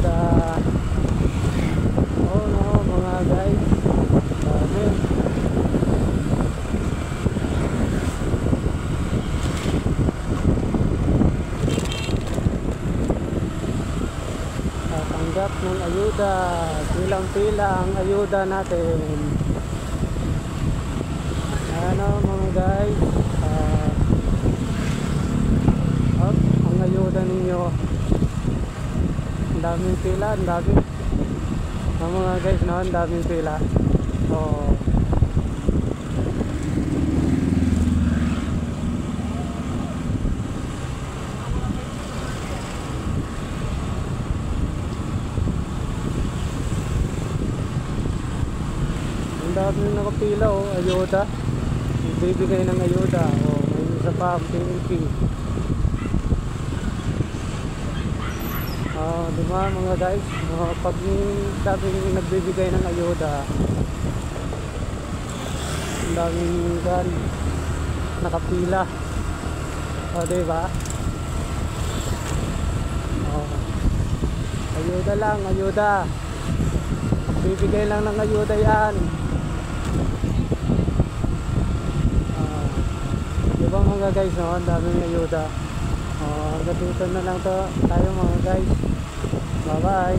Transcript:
ayuda. Oh no mga guys, dami. Tatanggap ng ayuda, pilang-pila ang ayuda natin. Ano mga guys, ang ayuda ninyo. Ang daming pila, ang dami. Mga guys, no, ang daming pila. So ang daming nakapila, oh, ayuda. Bibigay ng ayuda. Oh, may isa pa, PNP. Diba mga guys, pag daming nagbibigay ng ayuda, ang daming gan nakapila. Diba? Ayuda lang, ayuda. Bibigay lang ng ayuda yan. Diba mga guys, no? Ang daming ayuda. Hanggang dito na lang to tayo mga guys. Bye bye.